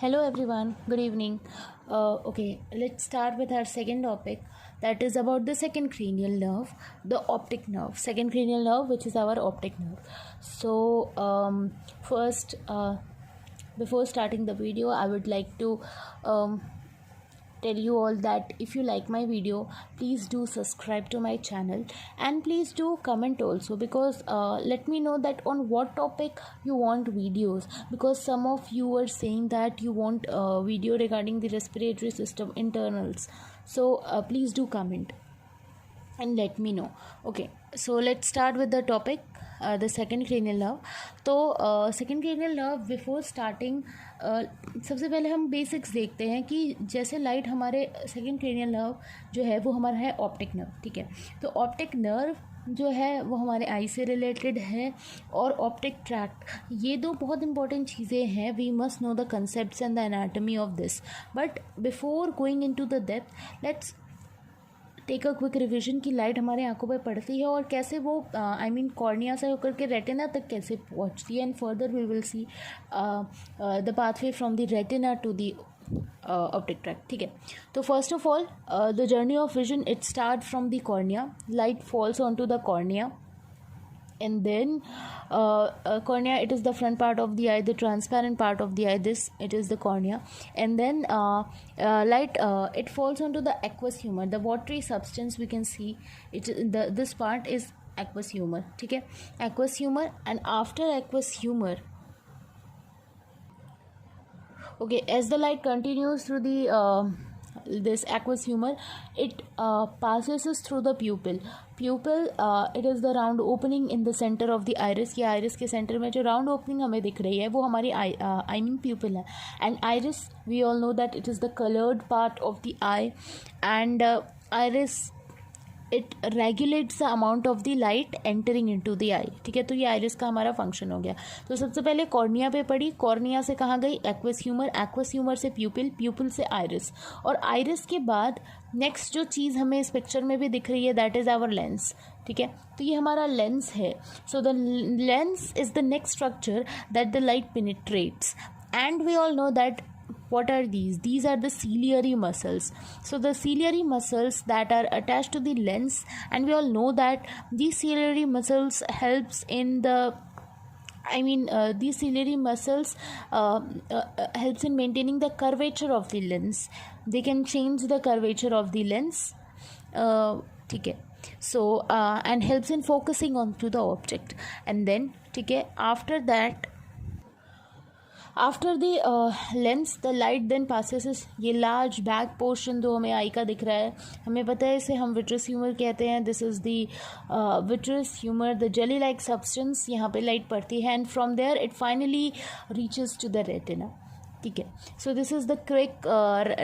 Hello everyone, good evening. Okay, let's start with our second topic, that is about the second cranial nerve, the optic nerve. Second cranial nerve, which is our optic nerve. So, first, before starting the video, I would like to tell you all that if you like my video, please do subscribe to my channel and please do comment also, because let me know that on what topic you want videos, because some of you are saying that you want a video regarding the respiratory system internals. So please do comment and let me know. Okay, so let's start with the topic, the second cranial nerve. तो second cranial nerve before starting सबसे पहले हम basics देखते हैं कि जैसे light हमारे second cranial nerve जो है वो हमारा है ऑप्टिक नर्व. ठीक है, तो ऑप्टिक नर्व जो है वो हमारे आई से रिलेटेड है और ऑप्टिक ट्रैक्ट, ये दो बहुत इंपॉर्टेंट चीज़ें हैं. We must know the concepts and the anatomy of this, but before going into the depth let's take a quick revision की लाइट हमारे आंखों पर पड़ती है और कैसे वो कॉर्निया से होकर के रेटिना तक कैसे पहुंचती है. And further we will see the pathway from the retina to the optic tract. ठीक है, तो first of all the journey of vision it start from the cornea. Light falls on to the cornea and then cornea, it is the front part of the eye, the transparent part of the eye, this it is the cornea. And then light it falls onto the aqueous humor, the watery substance we can see it. This part is aqueous humor. ठीक है, aqueous humor. And after aqueous humor, okay, as the light continues through the this aqueous humor, it passes through the pupil. It is the round opening in the center of the iris. ये iris के center में जो round opening हमें दिख रही है वो हमारी pupil है. And iris, we all know that it is the colored part of the eye, and iris it regulates the amount of the light entering into the eye. ठीक है, तो ये आइरिस का हमारा फंक्शन हो गया. तो सबसे पहले कॉर्निया पे पड़ी, कॉर्निया से कहाँ गई, एक्वस ह्यूमर, एक्वस ह्यूमर से प्यूपिल, प्यूपिल से आइरिस, और आइरिस के बाद नेक्स्ट जो चीज़ हमें इस पिक्चर में भी दिख रही है दैट इज़ आवर लेंस. ठीक है, तो ये हमारा लेंस है. So the lens is the next structure that the light penetrates, and we all know that what are these? These are the ciliary muscles. So the ciliary muscles that are attached to the lens, and we all know that these ciliary muscles helps in the these ciliary muscles helps in maintaining the curvature of the lens. They can change the curvature of the lens. ठीक है, so and helps in focusing onto the object. And then ठीक है, after the lens the light then passes. ये large back portion जो हमें आई का दिख रहा है, हमें पता है इसे हम विट्रस ह्यूमर कहते हैं. This is the vitreous humour, the jelly like substance. यहाँ पे लाइट पड़ती है and from there it finally reaches to the retina. ठीक है, so this is the quick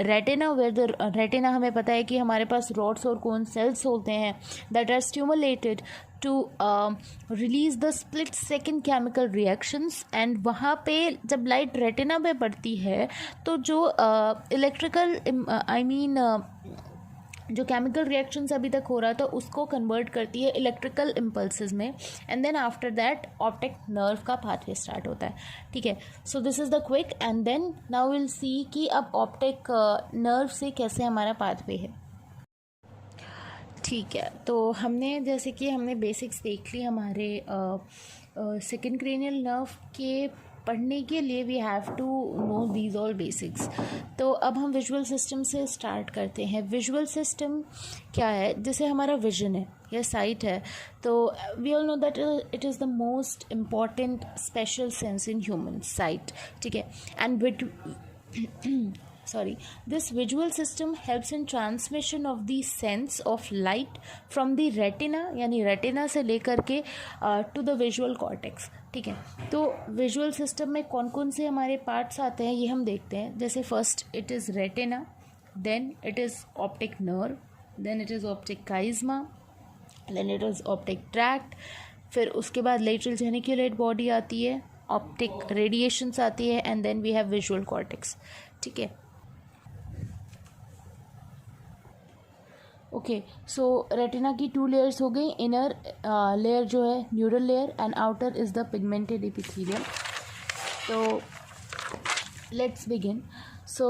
retina, where the retina हमें पता है कि हमारे पास रॉड्स और कोन सेल्स होते हैं that are stimulated to release the split second chemical reactions. And वहाँ पे जब लाइट रेटिना पे पड़ती है तो जो इलेक्ट्रिकल जो केमिकल रिएक्शंस अभी तक हो रहा था उसको कन्वर्ट करती है इलेक्ट्रिकल इम्पल्सेस में. And then after that optic nerve का पाथवे स्टार्ट होता है. ठीक है, so this is the quick. And then now will see कि अब ऑप्टिक नर्व से कैसे हमारा पाथवे है. ठीक है, तो हमने जैसे कि हमने बेसिक्स देख ली हमारे सेकेंड क्रेनियल नर्व के. पढ़ने के लिए we have to know these all basics. तो अब हम विजुअल सिस्टम से स्टार्ट करते हैं. विजुअल सिस्टम क्या है, जैसे हमारा विजन है या साइट है, तो we all know that it is the most important special sense in human sight. ठीक है, and this visual system helps in transmission of the sense of light from the retina, यानी retina से लेकर के to the visual cortex. ठीक है, तो visual system में कौन कौन से हमारे पार्ट्स आते हैं ये हम देखते हैं. जैसे first it is retina, then it is optic nerve, then it is optic chiasma, then it is optic tract, फिर उसके बाद लेटरल जेनिक्युलेट बॉडी आती है, ऑप्टिक रेडिएशंस आती है, and then we have visual cortex. ठीक है, ओके, सो रेटिना की 2 लेयर्स हो गई. इनर लेयर जो है neural layer, and outer is the pigmented epithelium. तो लेट्स बिगिन. सो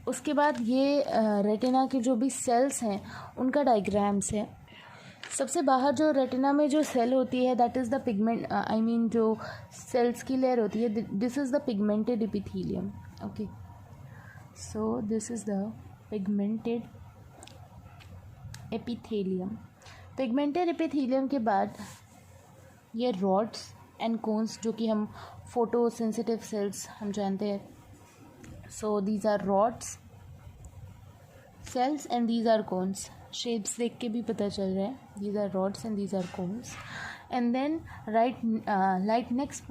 उसके बाद ये रेटिना के जो भी सेल्स हैं उनका डायग्राम्स है. सबसे बाहर जो रेटिना में जो सेल होती है that is the pigment, I mean जो सेल्स की लेयर होती है, this is the pigmented epithelium. Okay, so this is the pigmented epithelium. Pigmented epithelium के बाद ये रॉड्स एंड कोन्स, जो कि हम फोटो सेंसिटिव सेल्स हम जानते हैं. So these are rods cells and these are cones. Shapes देख के भी पता चल रहा है, these are rods and these are cones. And then light next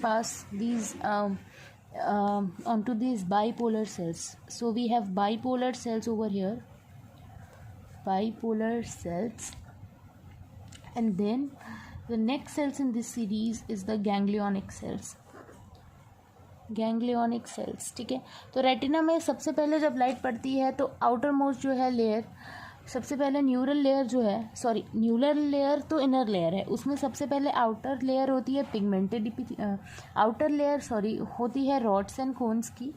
pass these onto these bipolar cells. So we have bipolar cells over here, bipolar cells, and then the next cells in this series is the ganglionic cells. Ganglionic cells. ठीक है, तो retina में सबसे पहले जब light पड़ती है तो आउटर मोस्ट जो है लेयर, सबसे पहले न्यूरल लेयर जो है, सॉरी न्यूरल लेयर तो इनर लेयर है, उसमें सबसे पहले आउटर लेयर होती है पिगमेंटेड आउटर लेयर सॉरी होती है रॉड्स एंड कोन्स की.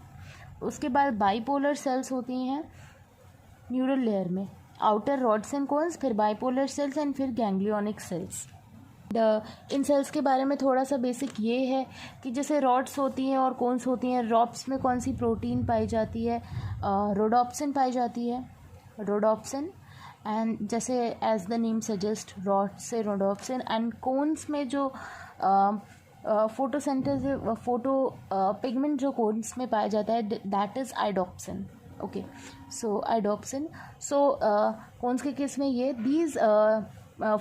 उसके बाद बाइपोलर सेल्स होती हैं न्यूरल लेयर में, आउटर रॉड्स एंड कोन्स, फिर बाइपोलर सेल्स एंड फिर गैंग्लियोनिक सेल्स. इन सेल्स के बारे में थोड़ा सा बेसिक ये है कि जैसे रॉड्स होती हैं और कोन्स होती हैं, रॉड्स में कौन सी प्रोटीन पाई जाती है, रोडोप्सिन पाई जाती है, रोडोप्सिन. एंड जैसे as the name suggest rod से रोडोप्सिन. एंड कोन्स में जो फोटोसिंथेसिस फोटो पिगमेंट जो कोन्स में पाया जाता है that is iodopsin. Okay, so iodopsin. So cones के केस में ये these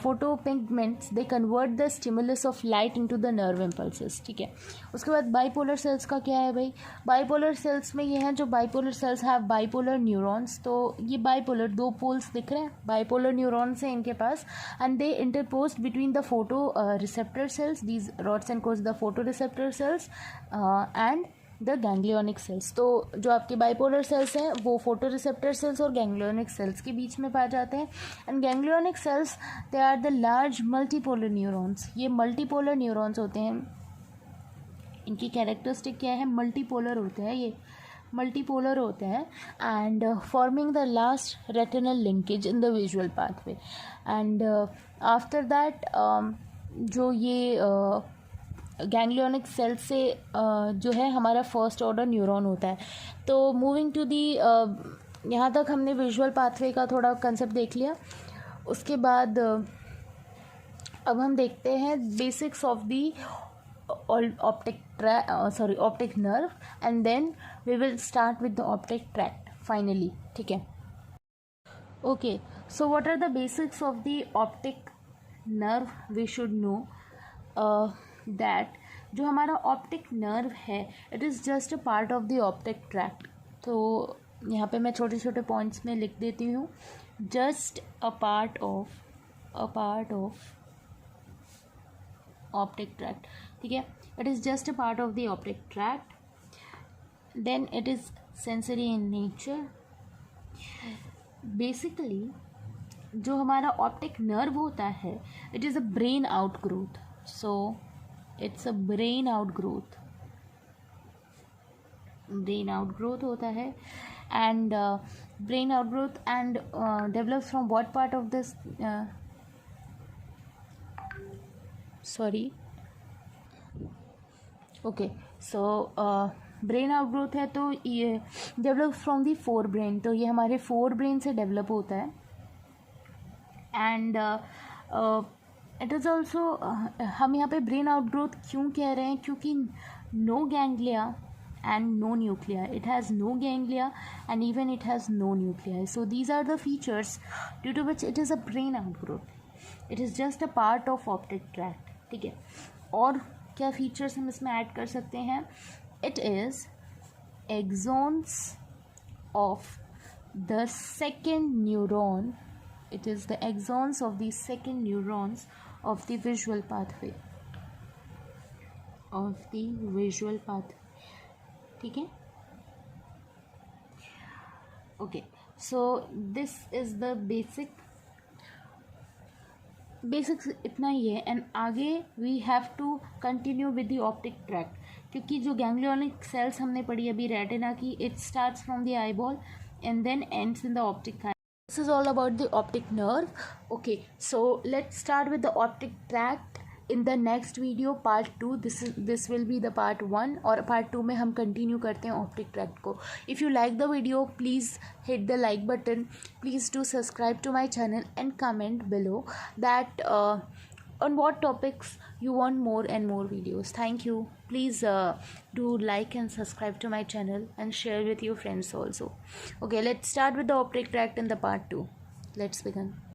photopigments they convert the stimulus of light into the nerve impulses. ठीक है, उसके बाद बाइपोलर सेल्स का क्या है भाई, बाइपोलर सेल्स में ये हैं जो bipolar cells have bipolar neurons. तो ये बाइपोलर दो पोल्स दिख रहे हैं, बाइपोलर न्यूरॉन्स हैं इनके पास, and they interpose between the photo receptor cells, these rods and cones, the photo receptor cells and the ganglionic cells. तो जो आपके बाइपोलर सेल्स हैं वो फोटो रिसेप्टर सेल्स और गैंग्लियोनिक सेल्स के बीच में पाए जाते हैं. And ganglionic cells they are the large multipolar neurons. ये मल्टीपोलर न्यूरॉन्स होते हैं, इनकी कैरेक्टरिस्टिक क्या है, मल्टीपोलर होते हैं, ये मल्टीपोलर होते हैं. And forming the last retinal linkage in the visual pathway. And after that जो ये गैंग्लियोनिक सेल से जो है हमारा फर्स्ट ऑर्डर न्यूरॉन होता है. तो मूविंग टू दी यहाँ तक हमने विजुअल पाथवे का थोड़ा कंसेप्ट देख लिया. उसके बाद अब हम देखते हैं basics of the optic nerve, and then we will start with the optic tract finally. ठीक है, okay. So what are the basics of the optic nerve we should know. That जो हमारा ऑप्टिक नर्व है it is just a part of the optic tract. तो यहाँ पे मैं छोटे छोटे पॉइंट्स में लिख देती हूँ, just a part of optic tract. ठीक है, it is just a part of the optic tract. Then it is sensory in nature. Basically जो हमारा ऑप्टिक नर्व होता है it is a brain outgrowth. So it's a brain outgrowth होता है. And brain outgrowth and develops from what part of this, sorry, okay. So brain outgrowth है तो ये develops from the forebrain. तो ये हमारे फोर ब्रेन से develop होता है. एंड इट इज़ ऑल्सो, हम यहाँ पे ब्रेन आउटग्रोथ क्यों कह रहे हैं, क्योंकि no ganglia and no nuclei, it has no ganglia and even it has no nuclei. So these are the features due to which it is a brain outgrowth. It is just a part of optic tract. ठीक है, और क्या features हम इसमें add कर सकते हैं, it is axons of the second neuron. It is the axons of the second neurons of the visual pathway. ठीक है, okay. So this is the basics इतना ही है. एंड आगे we have to continue with the optic tract. क्योंकि जो ganglionic sales हमने पढ़ी अभी रेटिना की, it starts from the eyeball and then ends in the optic fiber. This is all about the optic nerve. Okay, so let's start with the optic tract in the next video, part 2. This will be the part 1, और part 2 में हम continue करते हैं optic tract को. If you like the video, please hit the like button. Please do subscribe to my channel and comment below that on what topics you want more and more videos. Thank you. Please do like and subscribe to my channel and share with your friends also. Okay, let's start with the optic tract in the part 2. Let's begin.